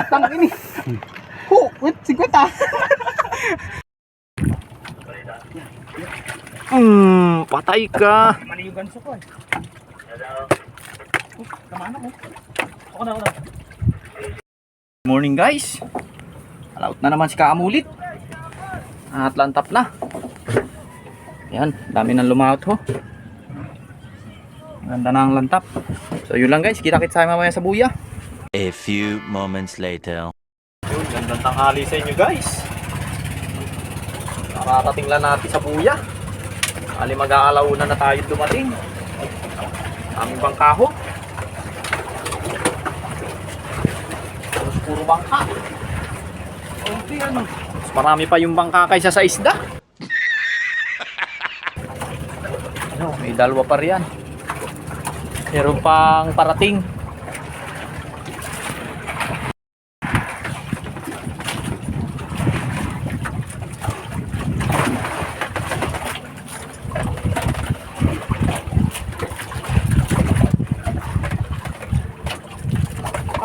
Tang ini. Wait, 50. Patay ka. Mali yung ganso ko eh. Kamana mo. Ako na. Morning guys. Alaut na naman si Kaamulit. At lantap na. Yan, dami nang lumaut ho. Ganda na ang lantap. So yun lang guys, kita-kits tayo mamaya sa buya. A few moments later. Yun, gandang tanghali sa inyo guys. Nakatating lang natin sa buya. Ali mag-aalauna na tayo dumating. Aming bangkaho. Puro bangka. Okay, ano? Mas marami pa yung bangka kaysa sa isda. Ano, may dalawa pa riyan. Meron pang parating.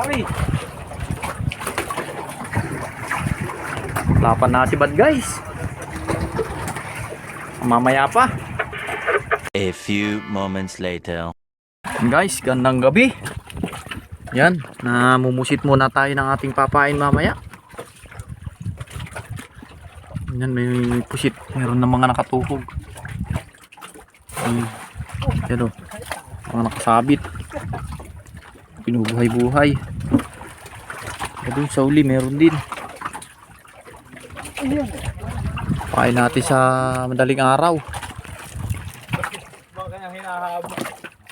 Ari. Lapan na si Bad guys. Mamaya pa. A few moments later. Guys, gandang gabi. Yan, namumusit muna tayo ng ating papain mamaya. Yan, may pusit. Meron na mga nakatuhog. Yan o, mga nakasabit. Pinubuhay-buhay. Doon sa uli, meron din. Pain natin sa madaling araw.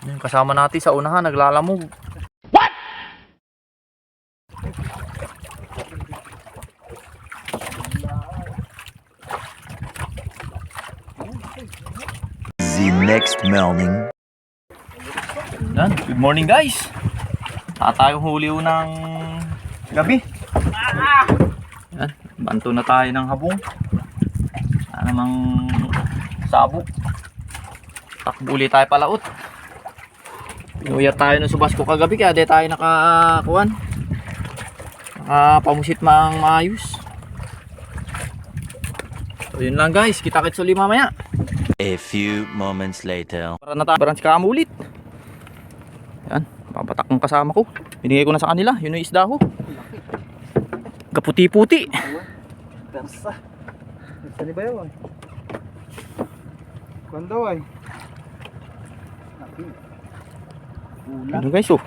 Yung kasama natin sa unahan, naglalamog. What? The next morning. Yan, good morning guys. Tayong huli ng gabi. Yan, banto na tayo ng habong. Namang sabog. Takbo ulit tayo palaot. Pinuya tayo ng subas ko kagabi kaya di tayo nakakuhan. Nakapamusit mang maayos. So yun lang guys, kita-kits ulit mamaya. A few moments later. Para na tayo, si Kaamulit. Yan, papatak ng kasama ko. Binigay ko na sa kanila, yun yung isda ko. Kaputi-puti. Persa. Saan ba yun? Kondo ay. Ano guys oh.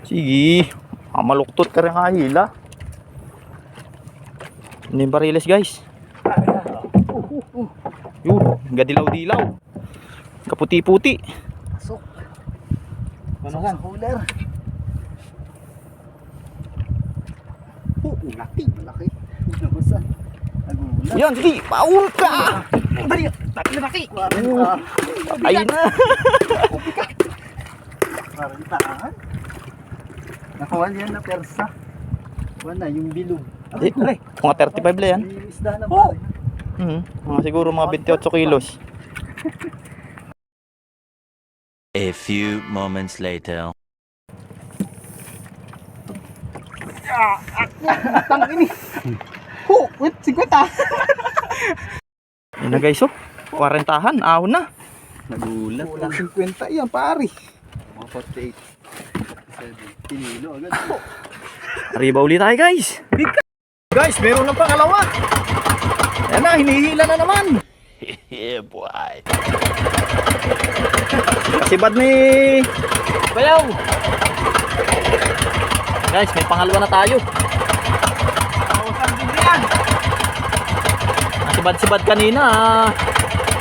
Sige, maluktot ka rin kahila. Ano yung bariles guys? Yun, gadilaw-dilaw. Kaputi-puti. Pasok. Ano lang? Cooler. Laki. Nagusan. Nagulan. Yan, sige, paul ka! Dali, laki. Ayun na. Parang itahan. Nakuha niya na persa. Wala, yung bilog. Mga 35 la yan. Yung isda na ba? Mga siguro mga 28 kilos. A few moments later. Tang ini. Wait, 50. Yan na guys oh. 40-han, ahon na. Nagulat. Wala 50 yan, pari. Mga 48. 7 kilo agad. Arriba ulit tayo guys. Guys, meron ng pangalawa. Yan na, hinihila na naman. Yeah, boy. Kasibad ni Bayaw. Guys, may pangalawa na tayo. Sibad-sibad kanina.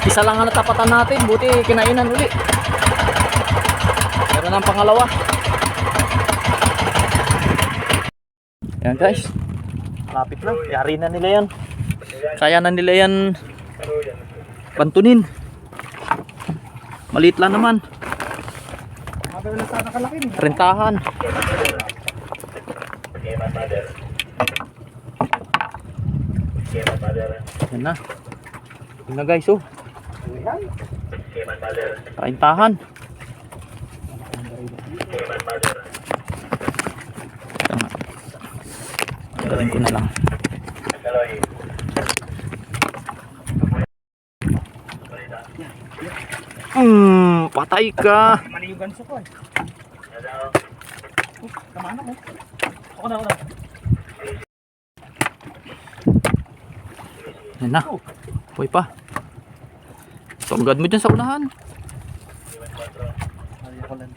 Isa lang ang natapatan natin. Buti kinainan uli. Meron ng pangalawa. Yan guys. Lapit na. Yari na nila yan. Kaya na nila yan bantunin. Maliit lang naman. Rentahan. Yan na. Yan na guys oh. Kaintahan. Gawin ko na lang. Patay ka. Mali yung ganso ko eh. Tamaan ako. Ako na. Yan na. Puy pa. Tunggad mo dyan sa unahan.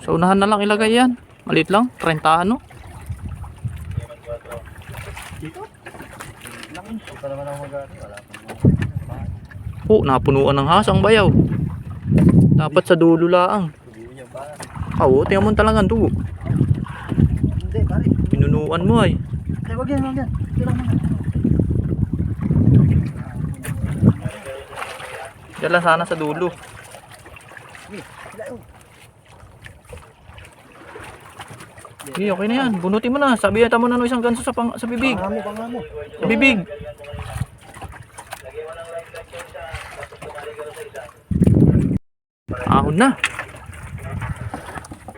Sa unahan na lang ilagay yan. Maliit lang. 30 ano. Ito naman ang magari. Wala Oh, napunuan ng hasang bayaw. Dapat sa dulo laang. Oo, tingnan mo talagang dugo. Hindi, pare. Pinunuan mo ay. Hindi, wag yan. Ito lang naman. Diyan lang sana sa dulo. Okay, okay na yan. Bunutin mo na. Sabihan mo na ng isang ganso sa bibig. Pangamo. Sa bibig. Ahon na.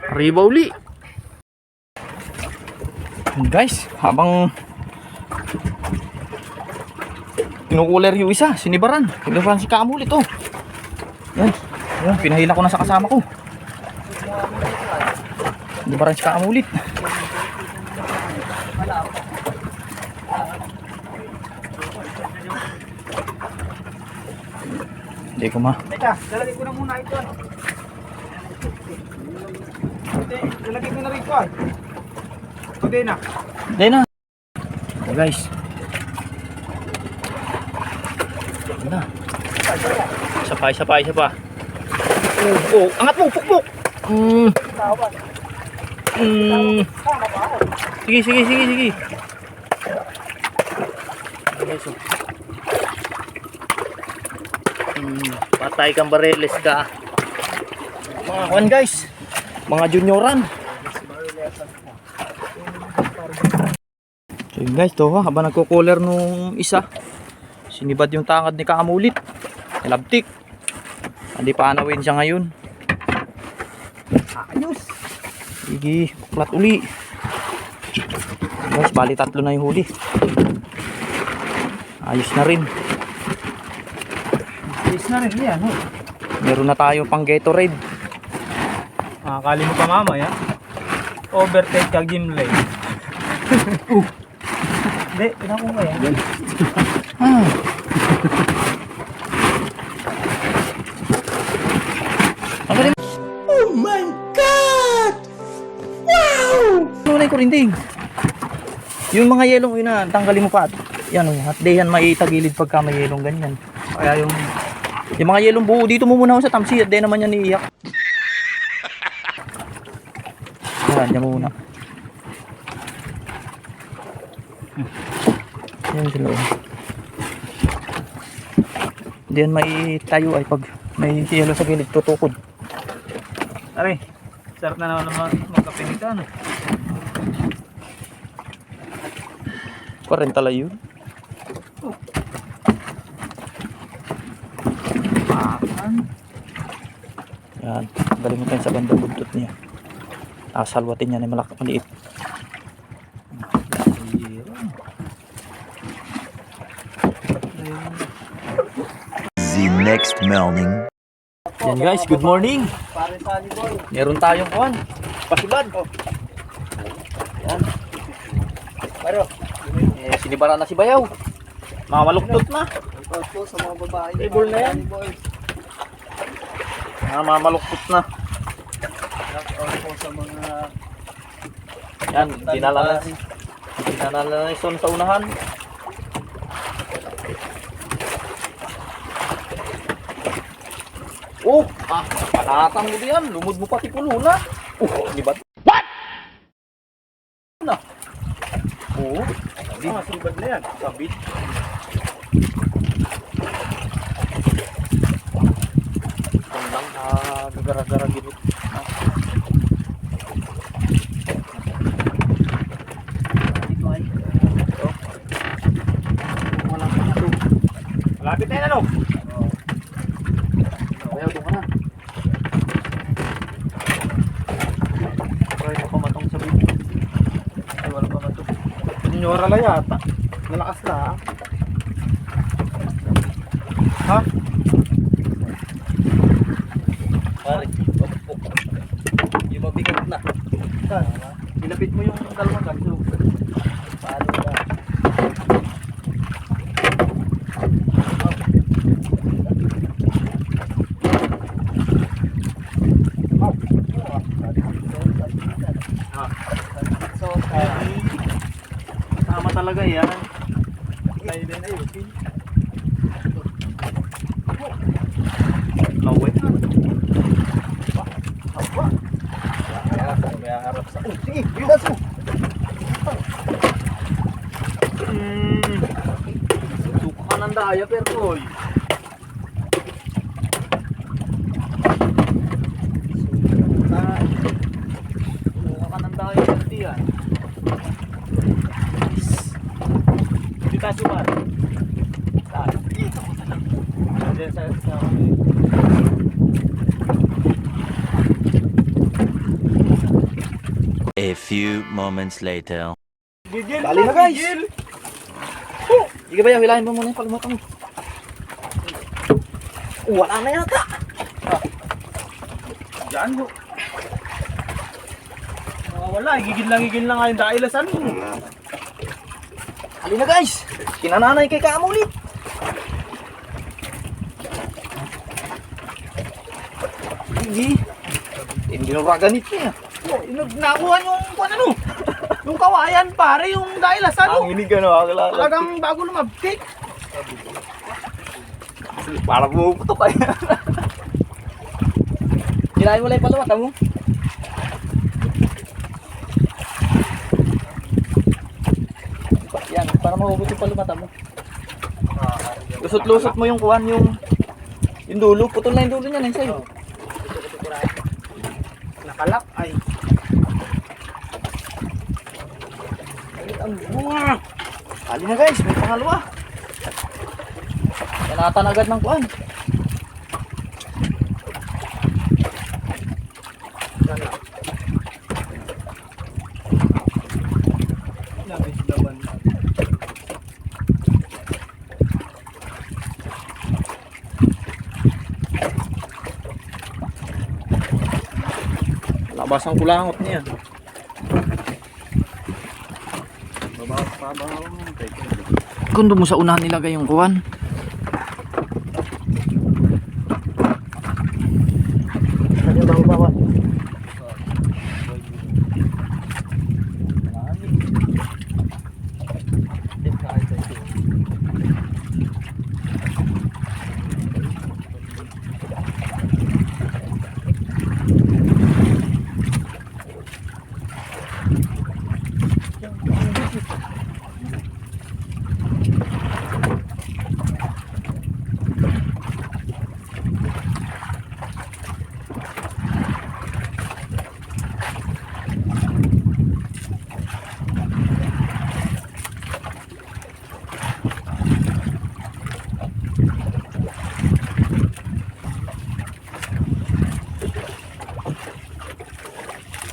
Arriba uli. Guys, habang kinukuler yung isa, sinibaran. Sinibaran si Kamulit oh. Yan. Yan, pinahila ko na sa kasama ko. Sinibaran si Kamulit. Hindi ko ma. Teka, lalagay ko na muna ito. Lalagay ko na rin ito ay. Okay na. Hindi na. Okay, guys. Yan na. Isa pa. Oh, angat mo, pukpuk. Sige. Guys, oh. Patay kang bareles ka. Mga kwan guys. Mga junioran. So yun guys, to habang nagko-cooler nung isa, sinibad yung tangad ni Kamulit. Nilabtik. Hindi pa anawin siya ngayon. Ayos. Sige, plat uli. Guys, bali 3 na yung huli. Ayos na rin. Ayos na rin yan. Oh. Meron na tayo pang Gatorade. Akali mo pa mamaya. Overtake kag gym lane. Hindi, pinakong ko yan. Ah. Oh my God! Wow! Ano na yung kurinding? Yung mga yelong yun na, tanggalin mo pa. Yan o, at day yan maitagilid pagka may yelong ganyan. Kaya yung mga yelong buo, dito mo muna ako sa tamsi, at day naman yan iiyak. Yan, dyan mo muna. Yan sila o. Hindi yan maitayo ay pag may yelo sa gilid, tutukod. Aray, sarap na naman magkapinitan. 40 lang yun. Yan, galing mo tayo sa bandang buntot niya. Salwatin niya na maliit. The next morning. Yan guys, good morning. Pare Sally boy. Meron tayong kuhan. Pasibad. Yan. Pero, Sinibara na si Bayaw. Mamaluktot na. ito po sa mga babae. Table na yan. Sally boy. Mamaluktot na. Ito po sa mga Yan, dinala na yung son sa unahan. Oh, panatang mo diyan. Lumod mo pati pulo na. Di ba? What? Na. Oh, Sibad na yan. sabit. Kandang gagara-gara ginit. Malapit na yan ano? Barala yata. Malakas na ha. Ha? Pare, yung mabigat na. Ilapit mo yung dalawang ganso. Paano ba? So, tama talaga yan. Tayo din ay okay. Kawin na. May harap sa... Sige, bilas mo. Suka ka ng daya, Pertoy. Suka ka ng daya, Pertoy yan. Hindi tayo suman. Diyan sa A few moments later. Gigil Dali na, guys. Sige ba, hilahin mo muna yung palimata mo. Wala na yata. Diyan mo. Wala, gigil na nga yung dailasan mo. Halina guys, kinananay kay Kamo ulit. Hindi na raganit niya. Nakuha yung ano? Yung kawayan pare, yung dailasan mo. Ang hinig ano, akala. Talagang bago lumabtik. Para bumuputok kayo. Hilahin mo lang yung palimata mo. Yan, para mahugot yung palimata mo. Lusot-lusot mo yung kuhan, yung dulo. Putol na yung dulo niya, sa'yo. Nakalak ay. Ang bunga! Ali na guys, may pangalawa. Yanatan agad ng kuhan. Labis laban. Labas ang kulangot niya. Kung doon mo sa unahan nilagay yung kuhan. Ano ba bawat?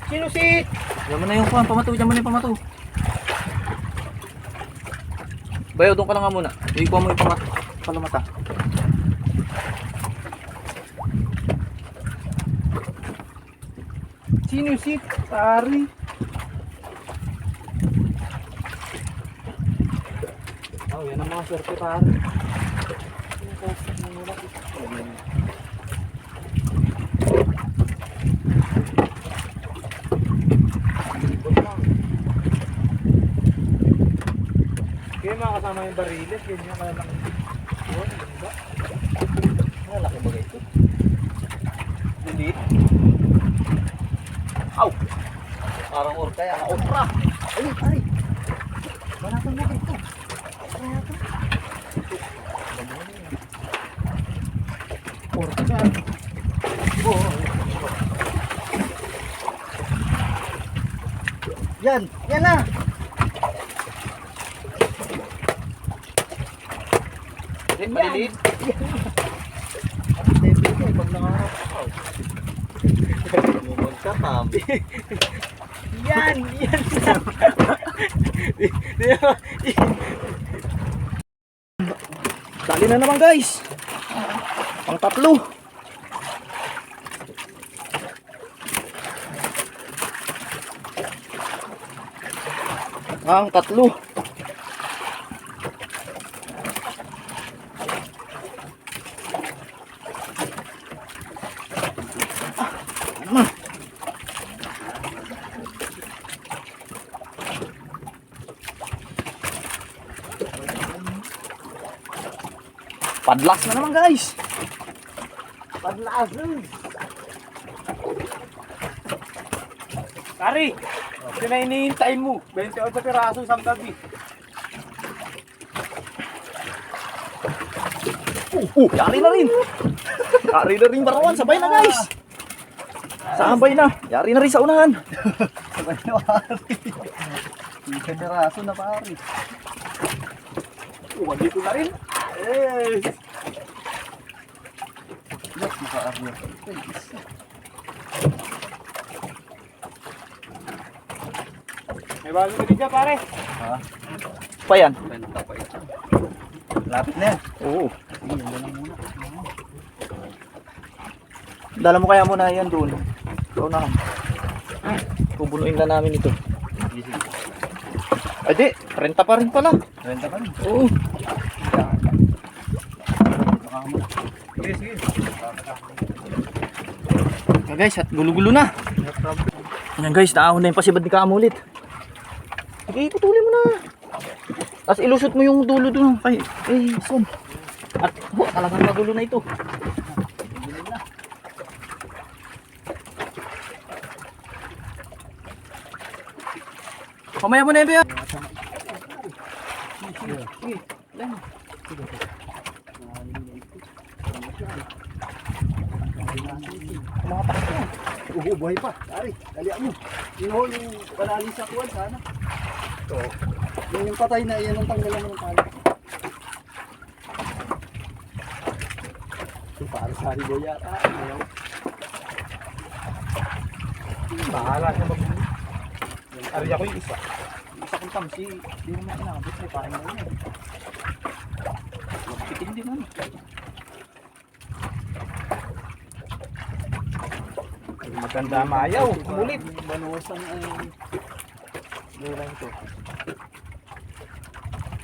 Sino si? Diyan mo na yung kuhan, pamato. Diyan mo na yung pamato. Bayo, doon ka na nga muna. Ikuha mo yung palamata. Sino si? Pari. Oh, yan ang mga swerte pare. Kaya mga kasama yung bariles, ganyan malalaki. Yun, diba? Malaki ba ito? Lilit. Aw! Parang orka yan. Orka! Ay, ay! Banatan mo ito. Banatan. Orka. Oo. Yan! Yan na! Maliliit. Pag nangarap ka. Lumon ka, Tam. Yan! Yan! Dali na naman guys. Pang tatlo. Ang tatlo. Padlas na naman guys. Padlas. Pare! Ito na hinihintay mo. 28 piraso sa gabi. Yari na rin. Yari na rin barawan. Sabay na guys. Sabay na. Yari na rin sa unahan. Sabay na pari. Hindi peraso na pari. Dito na rin. Look, makaaryo. May bago ka din dyan, pare. Ha? Pa yan. Benta pa ito. Lapit na yan. Oo. Sige, yan na lang muna. Dala mo kaya muna yan doon. Ikaw na. Pubunuin na namin ito. Sige. Ay di, renta pa rin pala. Benta pa rin. Oo. Sige, sige. Yan guys, at gulo-gulo na. Yan guys, naahon na yung pasibad ni Kamo ulit. Sige, putulin mo na. Tapos ilusot mo yung dulo doon. Kay son. At talagang magulo na ito. Pamaya mo na yun, Buhay pa. Dari, dalian mo. Yun yung panali sa kuwan sana. Ito. Yung patay na, yan ang tanggalan mo ng pala. Ito para sa haribo yata. Bahala siya mag-uwi. Ariya ko yung isa. Isa kong tamsi, di mo na kinakabit, may pain na yun. Magpitin din ano. Maganda mayaw. Kumulit. Banuwasan ay... Doon lang ito.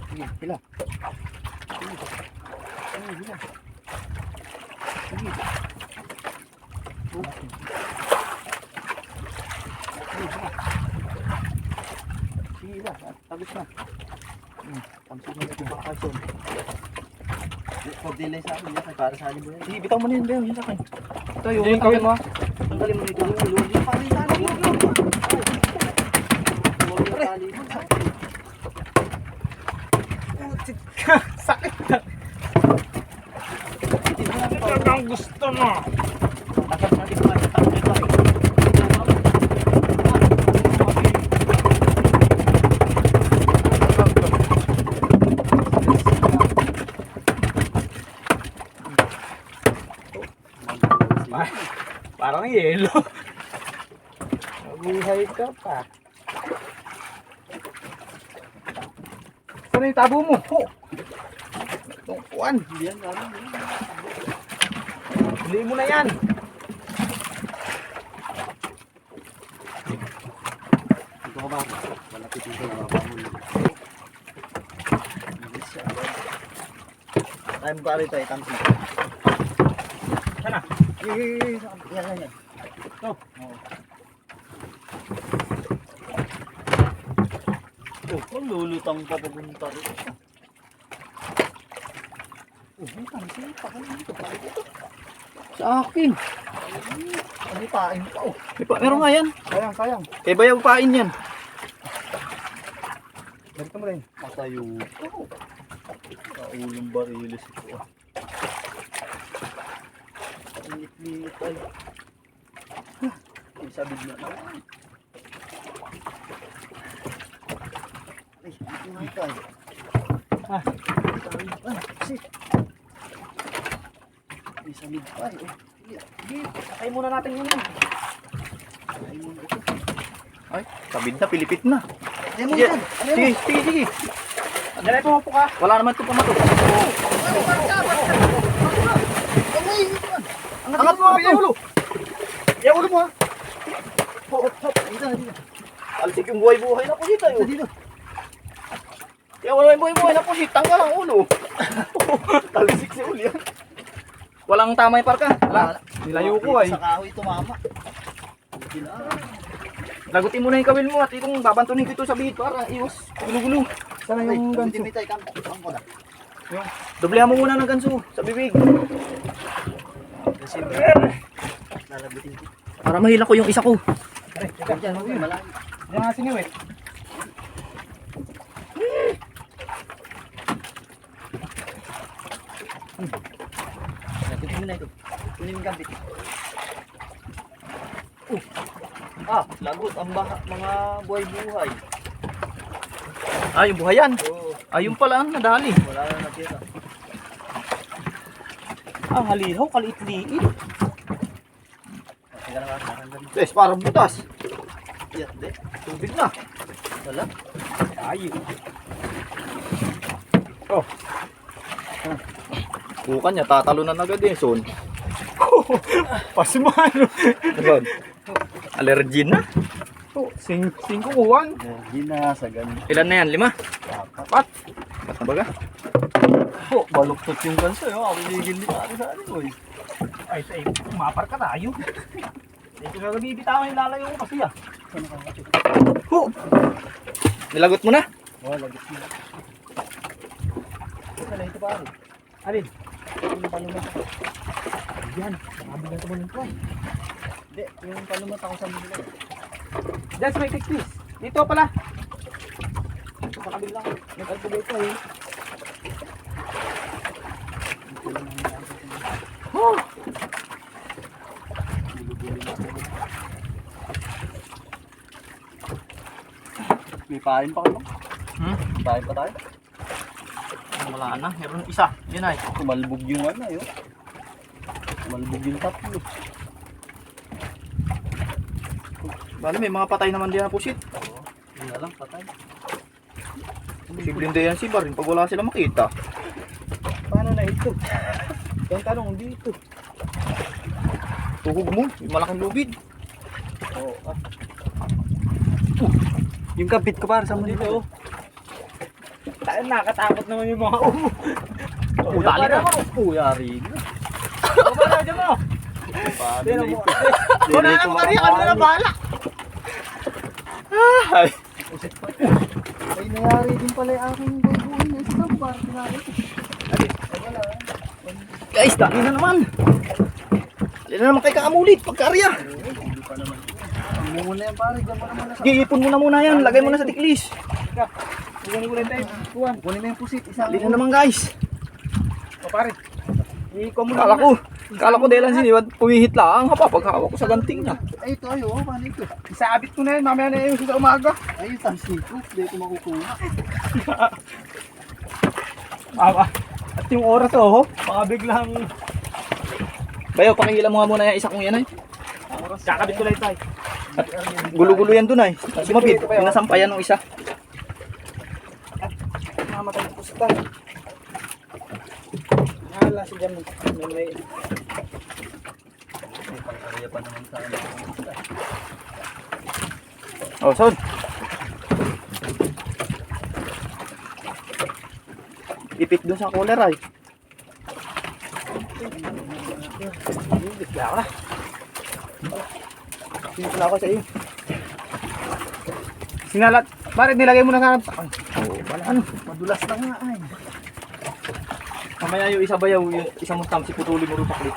Sige, pila. Sige. Sige, pila. Sige. Sige, pila. Tagos na. Tamsin mo na ito baka kason. Pag-delay sa akin, yan, para sa alin mo yan. Sige, bitaw mo na yun, Beo, yun sa akin. Ito, yung Hindi yung kawin mo. tanggalin mo nito. Yung pari sa alin mo. Sakit na. Ito ang gusto mo. Parang yelo. Mabuhay ka pa. Saan yung tabo mo? Tungkuan. Yan, ano. Huli mo na yan. Ito ka ba? Malapit ito na mapamuli. Tayo mo pari tayo, tamsi. Sana. Yan. Ito. Oh, lulutang pa pupunta rin. May tamsi. Pakalan dito. Sa akin. Ano pain pa oh. Meron nga yan. Sayang. Eh, bayaw pain yan. Ganito mo rin. Matayo. Kaulong barilis ito. Liit-liit ay. May sabid na naman. Ay, ito nga tayo. Sit. May samid pa eh. Sige, sakay muna natin yun. Ay mo na ito. Ay, kabid na, pilipit na. Ayaw mo Sige, yan. sige, sige, sige. Dali, pumapo ka. Wala naman ito pamato. Angat mo ang ulo. Yung ulo mo ha. Hop, hop. Dito, dito. Alisik yung buhay-buhay na po dito. Dito, dito. Yung wala yung buhay-buhay na po dito. Tanggal ang ulo. Alisik si uli yan. Walang tama yung parka. Wala. Nilayo ko ay. Sa kahoy tumama. Lagutin mo na yung kawil mo at itong babantunin ko ito sa bihid para iwas gulo-gulo. Sana yung ganso. Hindi tayo kampo na. Doblehan mo muna ng ganso sa bibig. Lalabitin ko. Para mahila ko yung isa ko. Diyan, huwag yun. Malayo. Diyan nga singaw eh. Labitin mo na ito. Kunin yung gambit. Lagot ang mga buhay-buhay. Yung buhayan. Oo. Yung pala ang nadali. Wala na nakita. Halihaw, kaliit-liit. Sige na nga. Nakanggan. Yes, parang butas. Yes, de. Tubig na. Wala. Ayun. Bukan niya, tatalo na agad eh, son. Pasimano. Son. Allergy na. Singko kuwan. Ginasagan. Ilan na yan? 5? Pat. Ba't na baga? Baluktot yung ganso. Ako ligil ni pare sa ano. Ay, umapar ka tayo. Ito na nabibitawan yung lalayo ko kasi ah. Nilagot mo na? Wala. Lagis mo. Wala ito pare. Alin? Yung palumat. Yan. Nakabilan ko mo ng tuwan. Hindi, yung palumat ako sa nila. That's my technique. Dito pala. Sa kabila ko. Nag-alpugay ko eh. May pain pa kayo? Pain pa tayo? Wala na, meron isa. Yun ay. Kumalbog yung ano yun. Kumalbog yung tatlo. Bale, may mga patay naman din na pusit. Yun na lang, patay. Posibleng din yan si Barin pag wala sila makita. Paano na ito? Yung tanong dito. Tuhog mo, may malaking lubid. Oo. Yung kapit ko para sa mga dito. Tayo nakatakot naman yung mga umo. Dali na. Yari na. Baba na dyan mo. Paano na ito? Wala na mo kari, ano na bala? Ay, nangyari din pala yung aking buhay na isa mo. Parang pinari ko. Wala. Guys, dali na naman. Dali na naman kay kakamulit pagkarya. Hindi pa naman. Ang muna yan pare. Diyan mo naman na sa... Sige, ipon mo na muna yan. Lagay mo na sa tiklis. Kunin ko rin tayo. Kuwan. Kunin mo yung pusit. Isa Dali na naman guys. O pare. Ikaw mo Kala ko dahil ang siniwad, pumihit lang. Paghawak ko sa ganting niya. Ay, ito ayo. Paano ito? Isabit ko na yun. Mamaya na yun sa umaga. Ay, times 2. Hindi ko makukuha. At yung oras oh. Baka biglang Bayo, pakihila mo nga muna yung isa kong yan ay. kakabit ko lang tayo. At gulo-gulo yan dun ay. Sumapit, pinasampayan ng isa. Mamatay ko sa tayo. Hala si Jan. May Kaya pa naman sa ano. Oh, son. Ipit dun sa cooler ay. bigla ko na. Sinipula ako sa iyo. Sinalat. Bakit nilagay mo na sa Wala ano. Madulas na nga ay. Mamaya yung isa bayaw, yung isang mustam, si putuli mo rin paklit.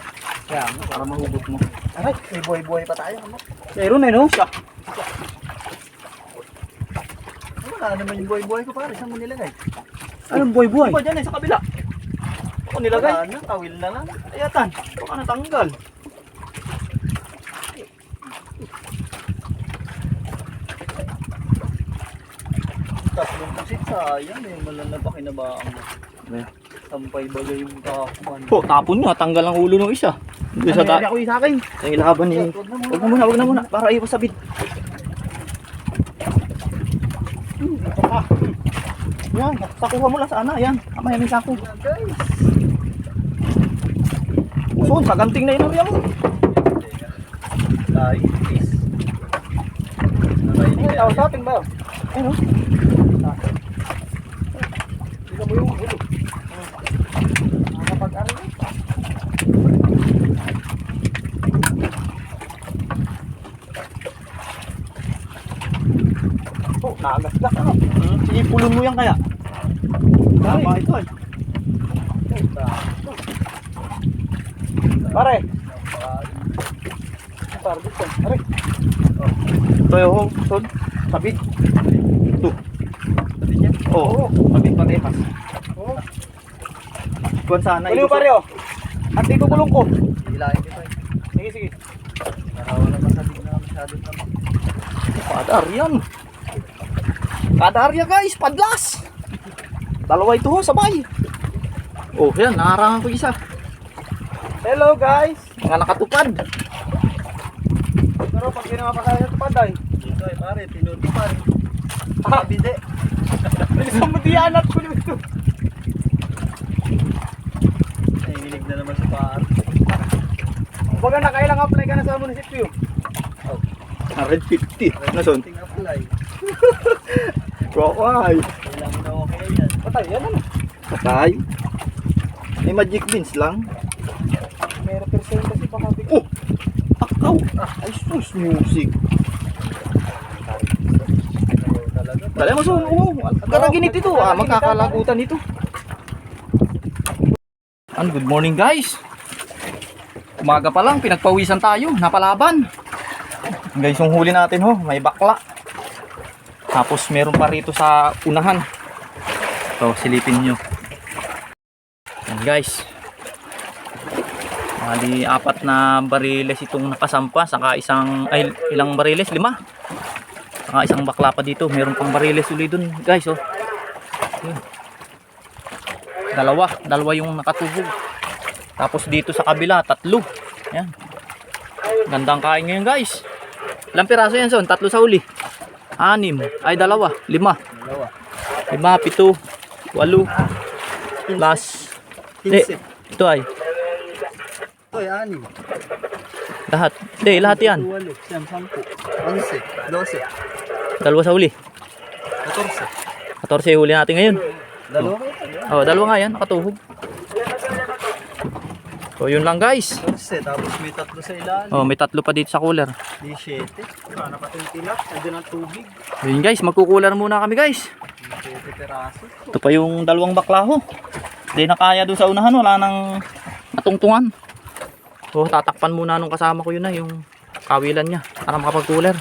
Kaya, Para mahugot mo. Aray, may buhay-buhay pa tayo. Ano? Meron eh no? Siya. Wala naman yung buhay-buhay ko pare. Saan mo nilagay? Anong buhay-buhay? Iba dyan eh, sa kabila. Ako nilagay. Wala na, tawil na lang. Ayatan, baka natanggal. Tatlong pusit sayang eh. Malalaba kinabaan mo. Ayan. Sampay bagay yung kakuman. Po, tapon nyo, tanggal ang ulo ng isa. Doon sa Ano ako sa akin? sa ilaban ni. Wag na muna, para iwas sabit. Yan, sakuha mo lang sana. Yan, kamay may sako. Ayan guys. Uson, saganting na inuriya mo. Tayo guys. Ay, tawag sa atin ba? Ano? Tingnan mo yung ulo. Nakakapag-ano yun. Oh, nakagasgas ano? Ipulon mo yan kaya. Tama ito ay. Pare! Pare, dito. Pare! Ito yung son. Sabit. Ito. Sabi niya. Oo. Sabit patehas. Oh. Kuwan sana. Kunin mo pare oh. At dito gulong ko. Hilahin kita eh. Sige, sige. Para wala masabi na masyadong naman. Padar yan. Padar yan guys. Padlas. Dalawa ito ho, sabay. Oh, yan. Nakarangan ko isa. Hello guys! Mga nakatupad. Pero pag ginawa pa tayo sa paday. Dito ay pare, pinuto pare. Ah, Bide. bilisan mo diyanat ko dito. Nanginginig na naman sa pare. Baga nakailang apply ka na sa munisipyo. 150. Nason? Ting apply. Waway. Kailangan na okay yan. Patay, yan ano? Patay. May magic beans lang. Meron percent kasi pakabi. Oh! Akaw! Ay sus, music. Talaga. Dali mo son. Oh, karaginit ito. Ah, magkakalagutan ito. Good morning guys. Umaga pa lang, pinagpawisan tayo. Napalaban. Guys, yung huli natin ho, may bakla. Tapos meron pa rito sa unahan. Ito, silipin nyo. Yan guys. Bali, 4 na bariles itong nakasampa. Saka ilang bariles? 5. Saka isang bakla pa dito. Meron pang bariles ulit dun guys. Oh. Yun. Dalawa yung nakatubog. Tapos dito sa kabila, 3. Yan. Gandang kain ngayon guys. Ilang piraso yan son? 3 sa uli. 6. Ay 2. 5. 5, 7, 8. Plus. Ito ay. Ito ay 6. Lahat. Hindi, lahat yan. 8, 10, 11, 12, 2 sa uli. 14. 14 yung huli natin ngayon. Dalawa kayo. Oh, 2 nga yan. Nakatuhog. So yun lang guys. 14. Tapos may 3 sa ilalim. Oh, may 3 pa dito sa cooler. 17. Wala pa itong tilak. Nandiyan ang tubig. So yun guys, magkukular muna kami guys. 17 peraso. Ito pa yung 2 bakla ho. Hindi na kaya doon sa unahan, wala nang matungtungan. So tatakpan muna nung kasama ko yun na yung kawilan niya para makapag-cooler.